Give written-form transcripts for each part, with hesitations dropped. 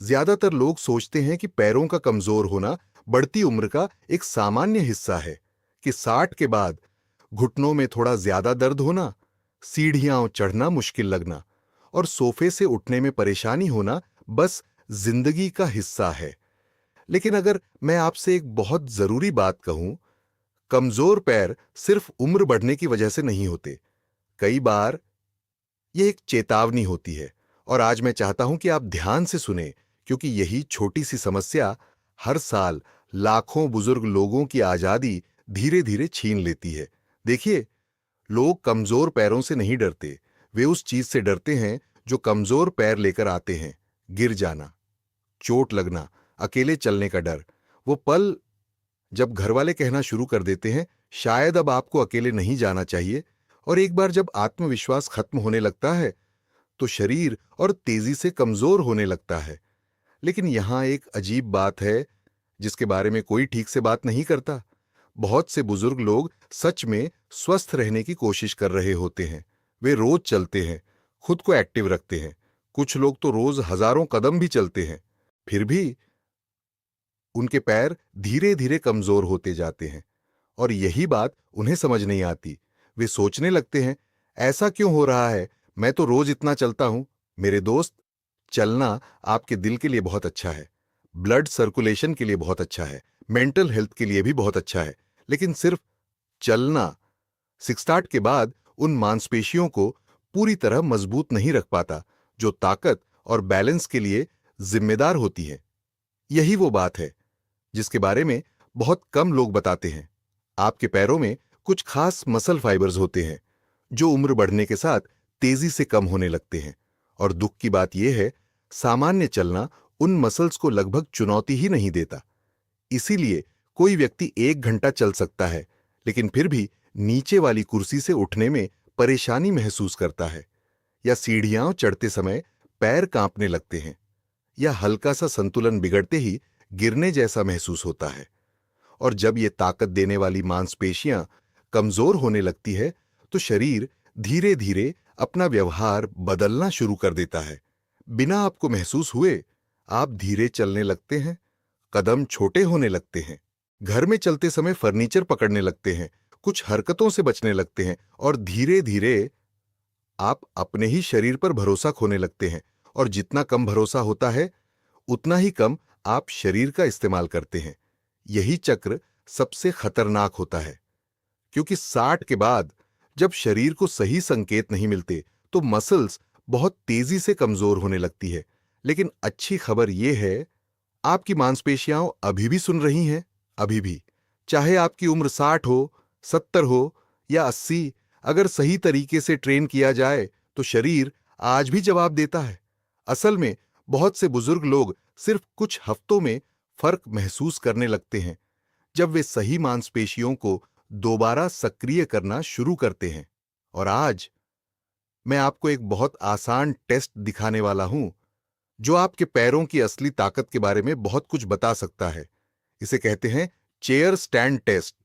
ज्यादातर लोग सोचते हैं कि पैरों का कमजोर होना बढ़ती उम्र का एक सामान्य हिस्सा है, कि 60 के बाद घुटनों में थोड़ा ज्यादा दर्द होना, सीढ़ियां चढ़ना मुश्किल लगना और सोफे से उठने में परेशानी होना बस जिंदगी का हिस्सा है। लेकिन अगर मैं आपसे एक बहुत जरूरी बात कहूं, कमजोर पैर सिर्फ उम्र बढ़ने की वजह से नहीं होते। कई बार यह एक चेतावनी होती है। और आज मैं चाहता हूं कि आप ध्यान से सुने, क्योंकि यही छोटी सी समस्या हर साल लाखों बुजुर्ग लोगों की आजादी धीरे धीरे छीन लेती है। देखिए, लोग कमजोर पैरों से नहीं डरते, वे उस चीज से डरते हैं जो कमजोर पैर लेकर आते हैं। गिर जाना, चोट लगना, अकेले चलने का डर। वो पल जब घरवाले कहना शुरू कर देते हैं, शायद अब आपको अकेले नहीं जाना चाहिए। और एक बार जब आत्मविश्वास खत्म होने लगता है, तो शरीर और तेजी से कमजोर होने लगता है। लेकिन यहां एक अजीब बात है जिसके बारे में कोई ठीक से बात नहीं करता। बहुत से बुजुर्ग लोग सच में स्वस्थ रहने की कोशिश कर रहे होते हैं। वे रोज चलते हैं, खुद को एक्टिव रखते हैं। कुछ लोग तो रोज हजारों कदम भी चलते हैं। फिर भी उनके पैर धीरे धीरे कमजोर होते जाते हैं। और यही बात उन्हें समझ नहीं आती। वे सोचने लगते हैं, ऐसा क्यों हो रहा है? मैं तो रोज इतना चलता हूं। मेरे दोस्त, चलना आपके दिल के लिए बहुत अच्छा है, ब्लड सर्कुलेशन के लिए बहुत अच्छा है, मेंटल हेल्थ के लिए भी बहुत अच्छा है। लेकिन सिर्फ चलना 60 के बाद उन मांसपेशियों को पूरी तरह मजबूत नहीं रख पाता जो ताकत और बैलेंस के लिए जिम्मेदार होती है। यही वो बात है जिसके बारे में बहुत कम लोग बताते हैं। आपके पैरों में कुछ खास मसल फाइबर्स होते हैं जो उम्र बढ़ने के साथ तेजी से कम होने लगते हैं। और दुख की बात यह है, सामान्य चलना उन मसल्स को लगभग चुनौती ही नहीं देता। इसीलिए कोई व्यक्ति 1 घंटा चल सकता है, लेकिन फिर भी नीचे वाली कुर्सी से उठने में परेशानी महसूस करता है, या सीढ़ियां चढ़ते समय पैर कांपने लगते हैं, या हल्का सा संतुलन बिगड़ते ही गिरने जैसा महसूस होता है। और जब ये ताकत देने वाली मांसपेशियां कमजोर होने लगती है, तो शरीर धीरे धीरे अपना व्यवहार बदलना शुरू कर देता है। बिना आपको महसूस हुए आप धीरे चलने लगते हैं, कदम छोटे होने लगते हैं, घर में चलते समय फर्नीचर पकड़ने लगते हैं, कुछ हरकतों से बचने लगते हैं, और धीरे धीरे आप अपने ही शरीर पर भरोसा खोने लगते हैं। और जितना कम भरोसा होता है, उतना ही कम आप शरीर का इस्तेमाल करते हैं। यही चक्र सबसे खतरनाक होता है, क्योंकि 60 के बाद जब शरीर को सही संकेत नहीं मिलते, तो मसल्स बहुत तेजी से कमजोर होने लगती है। लेकिन अच्छी खबर यह है, आपकी मांसपेशियां अभी भी सुन रही हैं। अभी भी, चाहे आपकी उम्र 60 हो, 70 हो या 80, अगर सही तरीके से ट्रेन किया जाए तो शरीर आज भी जवाब देता है। असल में बहुत से बुजुर्ग लोग सिर्फ कुछ हफ्तों में फर्क महसूस करने लगते हैं, जब वे सही मांसपेशियों को दोबारा सक्रिय करना शुरू करते हैं। और आज मैं आपको एक बहुत आसान टेस्ट दिखाने वाला हूं, जो आपके पैरों की असली ताकत के बारे में बहुत कुछ बता सकता है। इसे कहते हैं चेयर स्टैंड टेस्ट।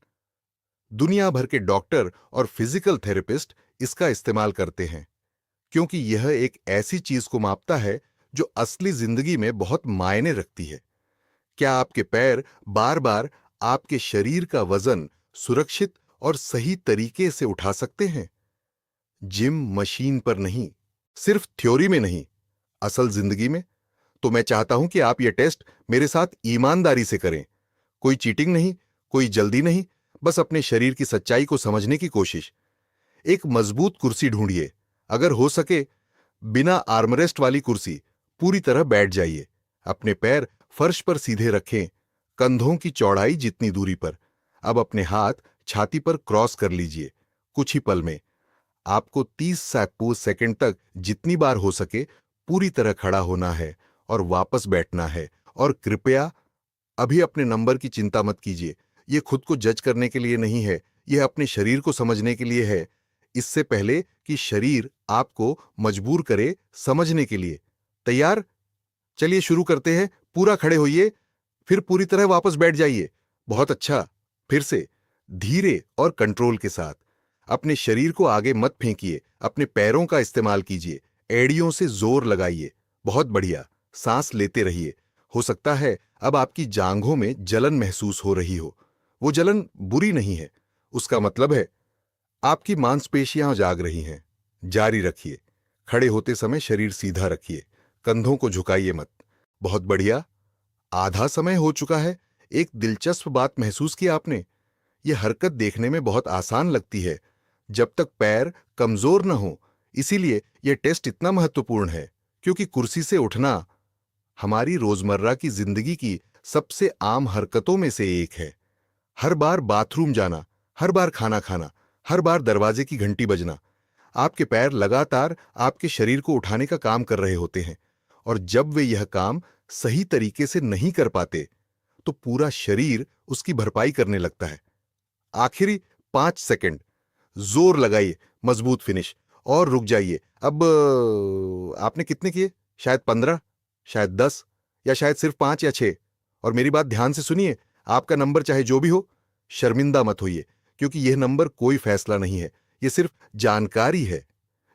दुनिया भर के डॉक्टर और फिजिकल थेरेपिस्ट इसका इस्तेमाल करते हैं, क्योंकि यह एक ऐसी चीज को मापता है जो असली जिंदगी में बहुत मायने रखती है। क्या आपके पैर बार बार आपके शरीर का वजन सुरक्षित और सही तरीके से उठा सकते हैं? जिम मशीन पर नहीं, सिर्फ थ्योरी में नहीं, असल जिंदगी में। तो मैं चाहता हूं कि आप यह टेस्ट मेरे साथ ईमानदारी से करें। कोई चीटिंग नहीं, कोई जल्दी नहीं, बस अपने शरीर की सच्चाई को समझने की कोशिश। एक मजबूत कुर्सी ढूंढिए, अगर हो सके बिना आर्मरेस्ट वाली कुर्सी। पूरी तरह बैठ जाइए, अपने पैर फर्श पर सीधे रखें, कंधों की चौड़ाई जितनी दूरी पर। अब अपने हाथ छाती पर क्रॉस कर लीजिए। कुछ ही पल में आपको 30 सेकंड तक जितनी बार हो सके पूरी तरह खड़ा होना है और वापस बैठना है। और कृपया अभी अपने नंबर की चिंता मत कीजिए। यह खुद को जज करने के लिए नहीं है, यह अपने शरीर को समझने के लिए है, इससे पहले कि शरीर आपको मजबूर करे समझने के लिए। तैयार? चलिए शुरू करते हैं। पूरा खड़े होइए, फिर पूरी तरह वापस बैठ जाइए। बहुत अच्छा। फिर से धीरे और कंट्रोल के साथ। अपने शरीर को आगे मत फेंकिए, अपने पैरों का इस्तेमाल कीजिए, एड़ियों से जोर लगाइए। बहुत बढ़िया। सांस लेते रहिए। हो सकता है अब आपकी जांघों में जलन महसूस हो रही हो। वो जलन बुरी नहीं है, उसका मतलब है आपकी मांसपेशियां जाग रही हैं। जारी रखिए। खड़े होते समय शरीर सीधा रखिए, कंधों को झुकाइए मत। बहुत बढ़िया, आधा समय हो चुका है। एक दिलचस्प बात महसूस की आपने। यह हरकत देखने में बहुत आसान लगती है जब तक पैर कमजोर न हो। इसीलिए यह टेस्ट इतना महत्वपूर्ण है, क्योंकि कुर्सी से उठना हमारी रोजमर्रा की जिंदगी की सबसे आम हरकतों में से एक है। हर बार बाथरूम जाना, हर बार खाना खाना, हर बार दरवाजे की घंटी बजना, आपके पैर लगातार आपके शरीर को उठाने का काम कर रहे होते हैं। और जब वे यह काम सही तरीके से नहीं कर पाते तो पूरा शरीर उसकी भरपाई करने लगता है। आखिरी 5 सेकंड जोर लगाइए, मजबूत फिनिश, और रुक जाइए। अब आपने कितने किए? शायद 15, शायद 10, या शायद सिर्फ 5 या 6। और मेरी बात ध्यान से सुनिए, आपका नंबर चाहे जो भी हो, शर्मिंदा मत होइए, क्योंकि यह नंबर कोई फैसला नहीं है, यह सिर्फ जानकारी है।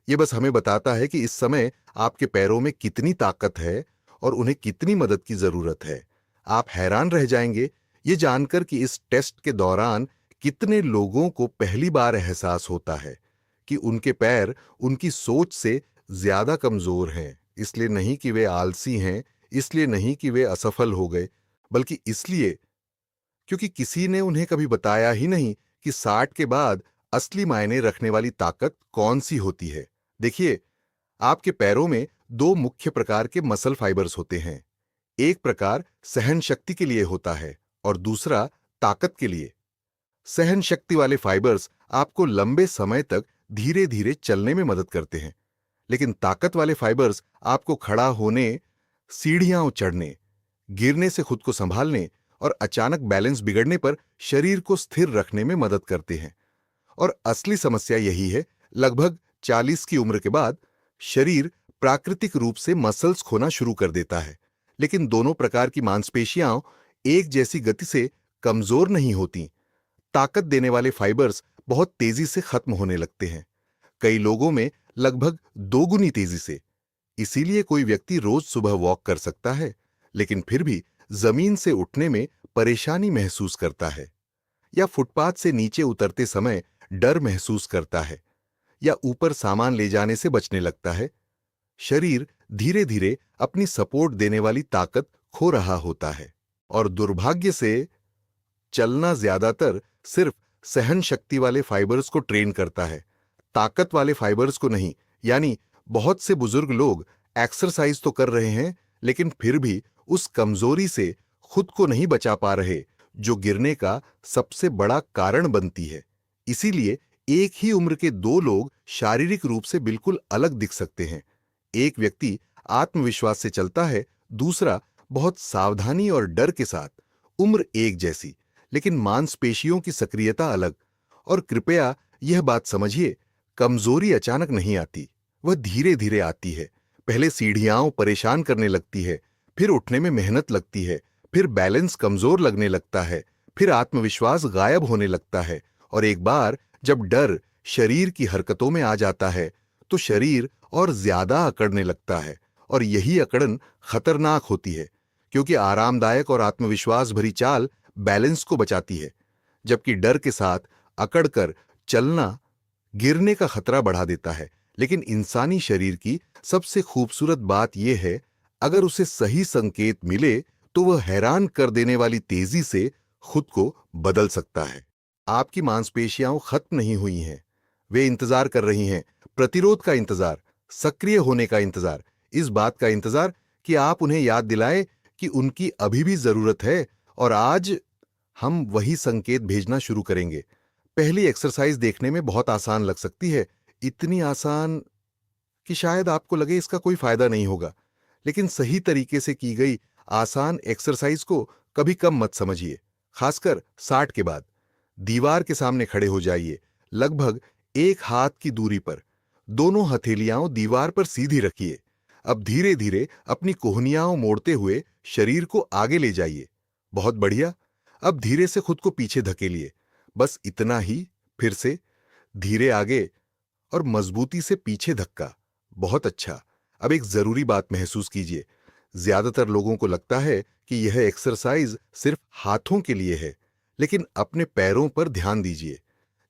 यह बस हमें बताता है कि इस समय आपके पैरों में कितनी ताकत है और उन्हें कितनी मदद की जरूरत है। आप हैरान रह जाएंगे ये जानकर कि इस टेस्ट के दौरान कितने लोगों को पहली बार एहसास होता है कि उनके पैर उनकी सोच से ज्यादा कमजोर हैं। इसलिए नहीं कि वे आलसी हैं, इसलिए नहीं कि वे असफल हो गए, बल्कि इसलिए क्योंकि किसी ने उन्हें कभी बताया ही नहीं कि 60 के बाद असली मायने रखने वाली ताकत कौन सी होती है। देखिए, आपके पैरों में दो मुख्य प्रकार के मसल फाइबर्स होते हैं। एक प्रकार सहन शक्ति के लिए होता है और दूसरा ताकत के लिए। सहन शक्ति वाले फाइबर्स आपको लंबे समय तक धीरे धीरे चलने में मदद करते हैं, लेकिन ताकत वाले फाइबर्स आपको खड़ा होने, सीढ़ियां चढ़ने, गिरने से खुद को संभालने और अचानक बैलेंस बिगड़ने पर शरीर को स्थिर रखने में मदद करते हैं। और असली समस्या यही है, लगभग 40 की उम्र के बाद शरीर प्राकृतिक रूप से मसल्स खोना शुरू कर देता है, लेकिन दोनों प्रकार की मांसपेशियां एक जैसी गति से कमजोर नहीं होती। ताकत देने वाले फाइबर्स बहुत तेजी से खत्म होने लगते हैं, कई लोगों में लगभग दोगुनी तेजी से। इसीलिए कोई व्यक्ति रोज सुबह वॉक कर सकता है, लेकिन फिर भी जमीन से उठने में परेशानी महसूस करता है, या फुटपाथ से नीचे उतरते समय डर महसूस करता है, या ऊपर सामान ले जाने से बचने लगता है। शरीर धीरे धीरे अपनी सपोर्ट देने वाली ताकत खो रहा होता है। और दुर्भाग्य से चलना ज्यादातर सिर्फ सहन शक्ति वाले फाइबर्स को ट्रेन करता है, ताकत वाले फाइबर्स को नहीं। यानी बहुत से बुजुर्ग लोग एक्सरसाइज तो कर रहे हैं, लेकिन फिर भी उस कमजोरी से खुद को नहीं बचा पा रहे जो गिरने का सबसे बड़ा कारण बनती है। इसीलिए एक ही उम्र के दो लोग शारीरिक रूप से बिल्कुल अलग दिख सकते हैं। एक व्यक्ति आत्मविश्वास से चलता है, दूसरा बहुत सावधानी और डर के साथ। उम्र एक जैसी, लेकिन मांसपेशियों की सक्रियता अलग। और कृपया यह बात समझिए, कमजोरी अचानक नहीं आती, वह धीरे धीरे आती है। पहले सीढ़ियां परेशान करने लगती है, फिर उठने में मेहनत लगती है, फिर बैलेंस कमजोर लगने लगता है, फिर आत्मविश्वास गायब होने लगता है, और एक बार जब डर शरीर की हरकतों में आ जाता है तो शरीर और ज्यादा अकड़ने लगता है। और यही अकड़न खतरनाक होती है, क्योंकि आरामदायक और आत्मविश्वास भरी चाल बैलेंस को बचाती है, जबकि डर के साथ अकड़कर चलना गिरने का खतरा बढ़ा देता है। लेकिन इंसानी शरीर की सबसे खूबसूरत बात यह है, अगर उसे सही संकेत मिले तो वह हैरान कर देने वाली तेजी से खुद को बदल सकता है। आपकी मांसपेशियां खत्म नहीं हुई हैं, वे इंतजार कर रही हैं। प्रतिरोध का इंतजार, सक्रिय होने का इंतजार, इस बात का इंतजार कि आप उन्हें याद दिलाएं कि उनकी अभी भी जरूरत है। और आज हम वही संकेत भेजना शुरू करेंगे। पहली एक्सरसाइज देखने में बहुत आसान लग सकती है, इतनी आसान कि शायद आपको लगे इसका कोई फायदा नहीं होगा। लेकिन सही तरीके से की गई आसान एक्सरसाइज को कभी कम मत समझिए, खासकर 60 के बाद। दीवार के सामने खड़े हो जाइए, लगभग एक हाथ की दूरी पर। दोनों हथेलियां दीवार पर सीधी रखिए। अब धीरे धीरे अपनी कोहनियां मोड़ते हुए शरीर को आगे ले जाइए। बहुत बढ़िया। अब धीरे से खुद को पीछे धकेलिए, बस इतना ही। फिर से धीरे आगे और मजबूती से पीछे धक्का। बहुत अच्छा। अब एक जरूरी बात महसूस कीजिए, ज्यादातर लोगों को लगता है कि यह एक्सरसाइज सिर्फ हाथों के लिए है, लेकिन अपने पैरों पर ध्यान दीजिए।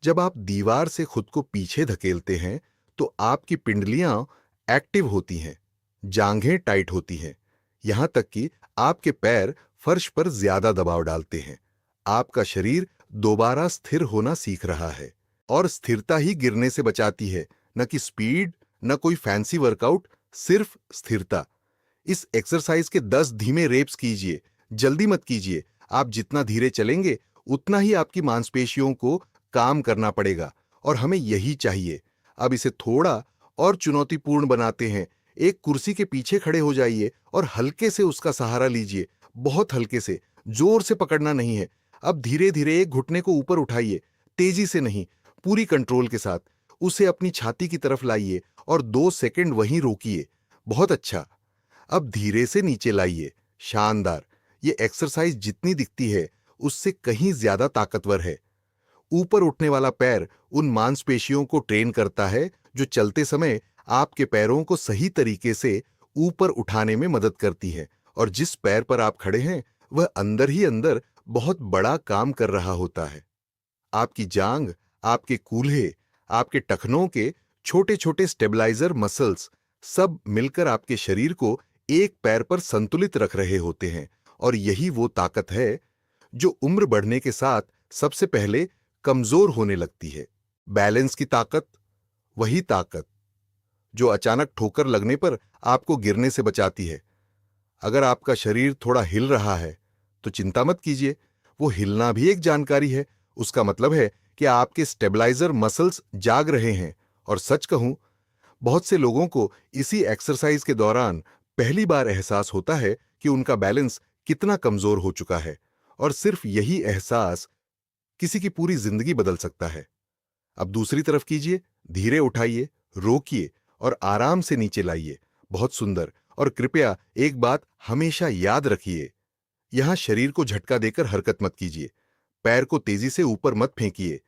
जब आप दीवार से खुद को पीछे धकेलते हैं तो आपकी पिंडलियां एक्टिव होती हैं, जांघें टाइट होती हैं, यहां तक कि आपके पैर फर्श पर ज्यादा दबाव डालते हैं। आपका शरीर दोबारा स्थिर होना सीख रहा है, और स्थिरता ही गिरने से बचाती है, न कि स्पीड, न कोई फैंसी वर्कआउट, सिर्फ स्थिरता। इस एक्सरसाइज के 10 धीमे रेप्स कीजिए, जल्दी मत कीजिए। आप जितना धीरे चलेंगे उतना ही आपकी मांसपेशियों को काम करना पड़ेगा, और हमें यही चाहिए। अब इसे थोड़ा और चुनौतीपूर्ण बनाते हैं। एक कुर्सी के पीछे खड़े हो जाइए और हल्के से उसका सहारा लीजिए, बहुत हल्के से, जोर से पकड़ना नहीं है। अब धीरे धीरे एक घुटने को ऊपर उठाइए, तेजी से नहीं, पूरी कंट्रोल के साथ। उसे अपनी छाती की तरफ लाइए और 2 सेकंड वहीं रोकिए। बहुत अच्छा। अब धीरे से नीचे लाइए। शानदार। ये एक्सरसाइज जितनी दिखती है उससे कहीं ज्यादा ताकतवर है। ऊपर उठने वाला पैर उन मांसपेशियों को ट्रेन करता है जो चलते समय आपके पैरों को सही तरीके से ऊपर उठाने में मदद करती है, और जिस पैर पर आप खड़े हैं वह अंदर ही अंदर बहुत बड़ा काम कर रहा होता है। आपकी जांग, आपके कूल्हे, आपके टखनों के छोटे छोटे स्टेबलाइजर मसल्स सब मिलकर आपके शरीर को एक पैर पर संतुलित रख रहे होते हैं। और यही वो ताकत है जो उम्र बढ़ने के साथ सबसे पहले कमजोर होने लगती है। बैलेंस की ताकत, वही ताकत जो अचानक ठोकर लगने पर आपको गिरने से बचाती है। अगर आपका शरीर थोड़ा हिल रहा है तो चिंता मत कीजिए, वो हिलना भी एक जानकारी है। उसका मतलब है कि आपके स्टेबलाइजर मसल्स जाग रहे हैं। और सच कहूं, बहुत से लोगों को इसी एक्सरसाइज के दौरान पहली बार एहसास होता है कि उनका बैलेंस कितना कमजोर हो चुका है, और सिर्फ यही एहसास किसी की पूरी जिंदगी बदल सकता है। अब दूसरी तरफ कीजिए, धीरे उठाइए, रोकिए और आराम से नीचे लाइए। बहुत सुंदर। और कृपया एक बात हमेशा याद रखिए, यहां शरीर को झटका देकर हरकत मत कीजिए। पैर को तेजी से ऊपर मत फेंकिए।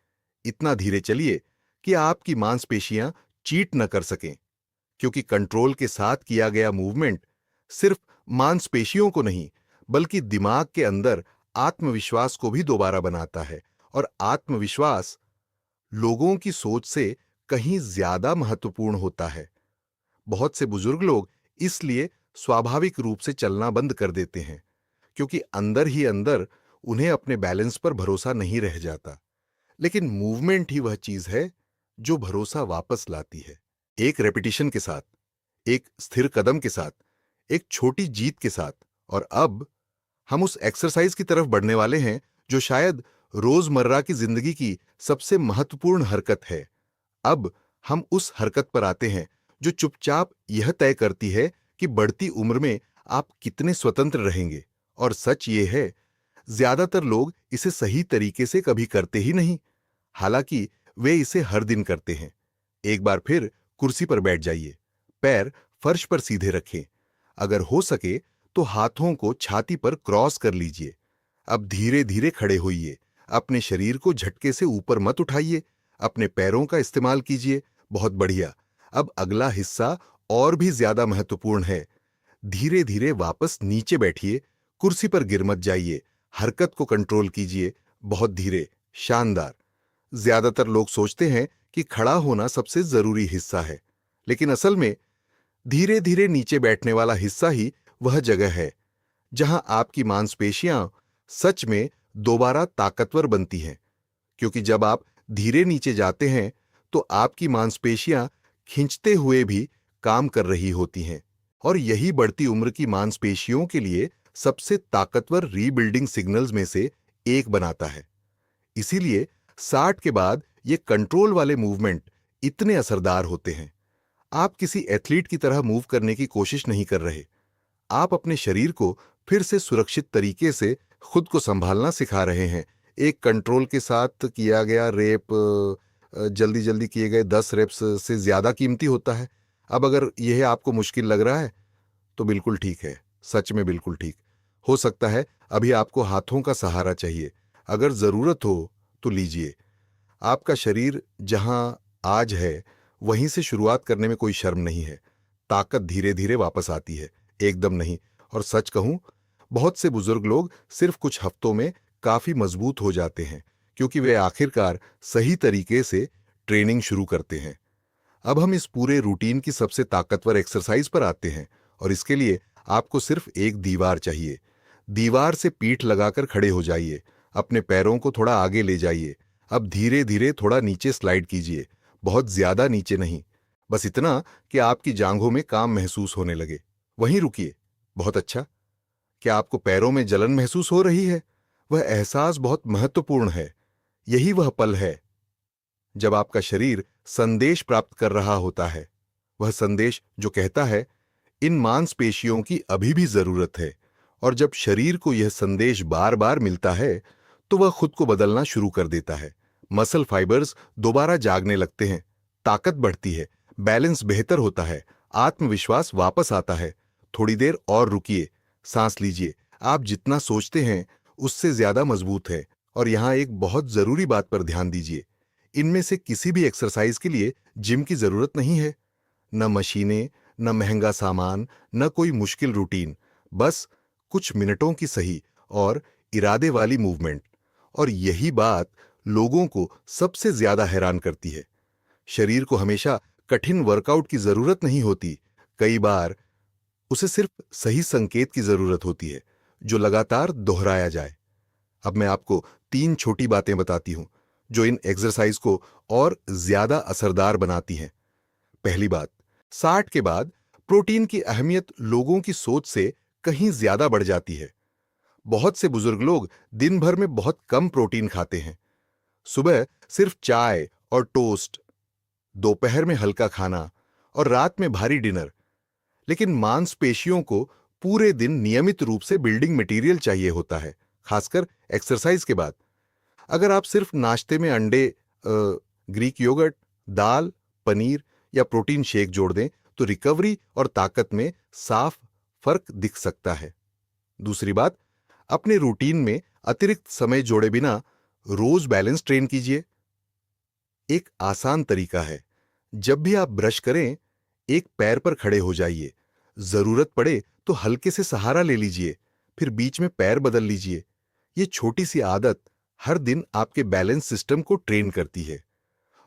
इतना धीरे चलिए कि आपकी मांसपेशियां चीट न कर सकें, क्योंकि कंट्रोल के साथ किया गया मूवमेंट सिर्फ मांसपेशियों को नहीं, बल्कि दिमाग के अंदर आत्मविश्वास को भी दोबारा बनाता है। और आत्मविश्वास लोगों की सोच से कहीं ज्यादा महत्वपूर्ण होता है। बहुत से बुजुर्ग लोग इसलिए स्वाभाविक रूप से चलना बंद कर देते हैं, क्योंकि अंदर ही अंदर उन्हें अपने बैलेंस पर भरोसा नहीं रह जाता। लेकिन मूवमेंट ही वह चीज है जो भरोसा वापस लाती है। एक रेपिटेशन के साथ, एक स्थिर कदम के साथ, एक छोटी जीत के साथ। और अब हम उस एक्सरसाइज की तरफ बढ़ने वाले हैं जो शायद रोजमर्रा की जिंदगी की सबसे महत्वपूर्ण हरकत है। अब हम उस हरकत पर आते हैं जो चुपचाप यह तय करती है कि बढ़ती उम्र में आप कितने स्वतंत्र रहेंगे। और सच ये है, ज्यादातर लोग इसे सही तरीके से कभी करते ही नहीं, हालांकि वे इसे हर दिन करते हैं। एक बार फिर कुर्सी पर बैठ जाइए, पैर फर्श पर सीधे रखें। अगर हो सके तो हाथों को छाती पर क्रॉस कर लीजिए। अब धीरे धीरे खड़े होइए। अपने शरीर को झटके से ऊपर मत उठाइए, अपने पैरों का इस्तेमाल कीजिए। बहुत बढ़िया। अब अगला हिस्सा और भी ज्यादा महत्वपूर्ण है। धीरे धीरे वापस नीचे बैठिए, कुर्सी पर गिर मत जाइए, हरकत को कंट्रोल कीजिए। बहुत धीरे। शानदार। ज्यादातर लोग सोचते हैं कि खड़ा होना सबसे जरूरी हिस्सा है, लेकिन असल में धीरे धीरे नीचे बैठने वाला हिस्सा ही वह जगह है जहां आपकी मांसपेशियां सच में दोबारा ताकतवर बनती हैं। क्योंकि जब आप धीरे नीचे जाते हैं तो आपकी मांसपेशियां खींचते हुए भी काम कर रही होती हैं, और यही बढ़ती उम्र की मांसपेशियों के लिए सबसे ताकतवर रीबिल्डिंग सिग्नल्स में से एक बनाता है। इसीलिए 60 के बाद ये कंट्रोल वाले मूवमेंट इतने असरदार होते हैं। आप किसी एथलीट की तरह मूव करने की कोशिश नहीं कर रहे, आप अपने शरीर को फिर से सुरक्षित तरीके से खुद को संभालना सिखा रहे हैं। एक कंट्रोल के साथ किया गया रेप जल्दी जल्दी किए गए 10 रेप्स से ज्यादा कीमती होता है। अब अगर यह आपको मुश्किल लग रहा है तो बिल्कुल ठीक है, सच में बिल्कुल ठीक। हो सकता है अभी आपको हाथों का सहारा चाहिए। अगर जरूरत हो तो लीजिए। आपका शरीर जहां आज है वहीं से शुरुआत करने में कोई शर्म नहीं है। ताकत धीरे धीरे वापस आती है, एकदम नहीं। और सच कहूं, बहुत से बुजुर्ग लोग सिर्फ कुछ हफ्तों में काफी मजबूत हो जाते हैं, क्योंकि वे आखिरकार सही तरीके से ट्रेनिंग शुरू करते हैं। अब हम इस पूरे रूटीन की सबसे ताकतवर एक्सरसाइज पर आते हैं, और इसके लिए आपको सिर्फ एक दीवार चाहिए। दीवार से पीठ लगाकर खड़े हो जाइए, अपने पैरों को थोड़ा आगे ले जाइए। अब धीरे धीरे थोड़ा नीचे स्लाइड कीजिए, बहुत ज्यादा नीचे नहीं, बस इतना कि आपकी जांघों में काम महसूस होने लगे। वहीं रुकिए। बहुत अच्छा। क्या आपको पैरों में जलन महसूस हो रही है? वह एहसास बहुत महत्वपूर्ण है। यही वह पल है जब आपका शरीर संदेश प्राप्त कर रहा होता है, वह संदेश जो कहता है इन मांसपेशियों की अभी भी जरूरत है। और जब शरीर को यह संदेश बार बार मिलता है तो वह खुद को बदलना शुरू कर देता है। मसल फाइबर्स दोबारा जागने लगते हैं, ताकत बढ़ती है, बैलेंस बेहतर होता है, आत्मविश्वास वापस आता है। थोड़ी देर और रुकिए, सांस लीजिए। आप जितना सोचते हैं उससे ज्यादा मजबूत है। और यहां एक बहुत जरूरी बात पर ध्यान दीजिए, इनमें से किसी भी एक्सरसाइज के लिए जिम की जरूरत नहीं है। न मशीनें, न महंगा सामान, न कोई मुश्किल रूटीन, बस कुछ मिनटों की सही और इरादे वाली मूवमेंट। और यही बात लोगों को सबसे ज्यादा हैरान करती है। शरीर को हमेशा कठिन वर्कआउट की जरूरत नहीं होती, कई बार उसे सिर्फ सही संकेत की जरूरत होती है, जो लगातार दोहराया जाए। अब मैं आपको 3 छोटी बातें बताती हूं जो इन एक्सरसाइज को और ज्यादा असरदार बनाती हैं। पहली बात, 60 के बाद प्रोटीन की अहमियत लोगों की सोच से कहीं ज्यादा बढ़ जाती है। बहुत से बुजुर्ग लोग दिन भर में बहुत कम प्रोटीन खाते हैं। सुबह सिर्फ चाय और टोस्ट, दोपहर में हल्का खाना और रात में भारी डिनर। लेकिन मांसपेशियों को पूरे दिन नियमित रूप से बिल्डिंग मटेरियल चाहिए होता है, खासकर एक्सरसाइज के बाद। अगर आप सिर्फ नाश्ते में अंडे, ग्रीक योगर्ट, दाल, पनीर या प्रोटीन शेक जोड़ दें तो रिकवरी और ताकत में साफ फर्क दिख सकता है। दूसरी बात, अपने रूटीन में अतिरिक्त समय जोड़े बिना रोज बैलेंस ट्रेन कीजिए। एक आसान तरीका है, जब भी आप ब्रश करें एक पैर पर खड़े हो जाइए। जरूरत पड़े तो हल्के से सहारा ले लीजिए, फिर बीच में पैर बदल लीजिए। ये छोटी सी आदत हर दिन आपके बैलेंस सिस्टम को ट्रेन करती है।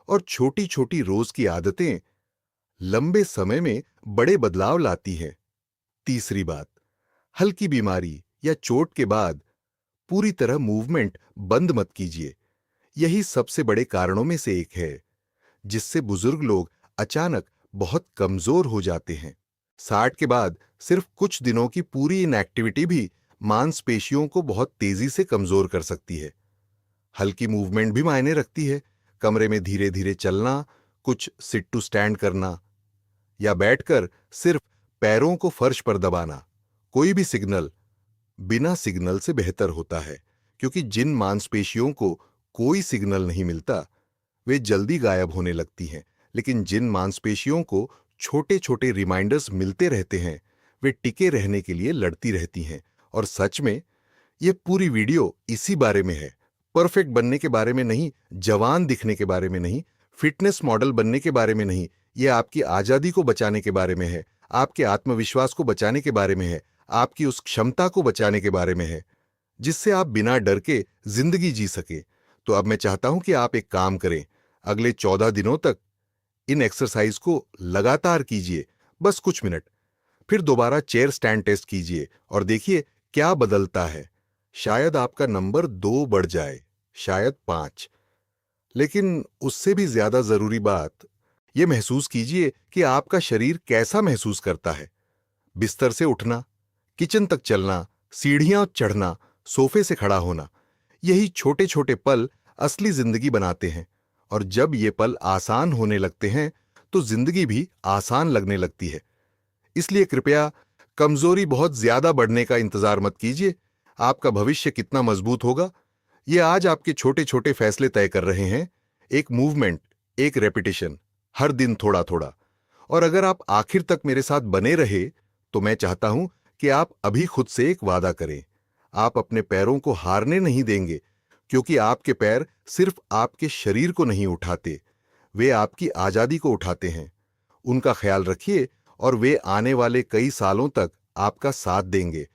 और छोटी छोटी रोज की आदतें लंबे समय में बड़े बदलाव लाती हैं। तीसरी बात, हल्की बीमारी या चोट के बाद पूरी तरह मूवमेंट बंद मत कीजिए। यही सबसे बड़े कारणों में से एक है जिससे बुजुर्ग लोग अचानक बहुत कमजोर हो जाते हैं। 60 के बाद सिर्फ कुछ दिनों की पूरी इनएक्टिविटी भी मांसपेशियों को बहुत तेजी से कमजोर कर सकती है। हल्की मूवमेंट भी मायने रखती है। कमरे में धीरे धीरे चलना, कुछ सिट टू स्टैंड करना या बैठकर सिर्फ पैरों को फर्श पर दबाना। कोई भी सिग्नल बिना सिग्नल से बेहतर होता है, क्योंकि जिन मांसपेशियों को कोई सिग्नल नहीं मिलता वे जल्दी गायब होने लगती हैं। लेकिन जिन मांसपेशियों को छोटे छोटे रिमाइंडर्स मिलते रहते हैं वे टिके रहने के लिए लड़ती रहती हैं। और सच में ये पूरी वीडियो इसी बारे में है। परफेक्ट बनने के बारे में नहीं, जवान दिखने के बारे में नहीं, फिटनेस मॉडल बनने के बारे में नहीं। ये आपकी आजादी को बचाने के बारे में है, आपके आत्मविश्वास को बचाने के बारे में है, आपकी उस क्षमता को बचाने के बारे में है जिससे आप बिना डर के जिंदगी जी सके। तो अब मैं चाहता हूं कि आप एक काम करें, अगले 14 दिनों तक इन एक्सरसाइज को लगातार कीजिए, बस कुछ मिनट। फिर दोबारा चेयर स्टैंड टेस्ट कीजिए और देखिए क्या बदलता है। शायद आपका नंबर 2 बढ़ जाए, शायद 5। लेकिन उससे भी ज्यादा जरूरी बात यह महसूस कीजिए कि आपका शरीर कैसा महसूस करता है। बिस्तर से उठना, किचन तक चलना, सीढ़ियां चढ़ना, सोफे से खड़ा होना, यही छोटे छोटे पल असली जिंदगी बनाते हैं। और जब ये पल आसान होने लगते हैं तो जिंदगी भी आसान लगने लगती है। इसलिए कृपया कमजोरी बहुत ज्यादा बढ़ने का इंतजार मत कीजिए। आपका भविष्य कितना मजबूत होगा ये आज आपके छोटे छोटे फैसले तय कर रहे हैं। एक मूवमेंट, एक रेपिटेशन, हर दिन थोड़ा थोड़ा। और अगर आप आखिर तक मेरे साथ बने रहे तो मैं चाहता हूं कि आप अभी खुद से एक वादा करें। आप अपने पैरों को हारने नहीं देंगे, क्योंकि आपके पैर सिर्फ आपके शरीर को नहीं उठाते, वे आपकी आजादी को उठाते हैं। उनका ख्याल रखिए और वे आने वाले कई सालों तक आपका साथ देंगे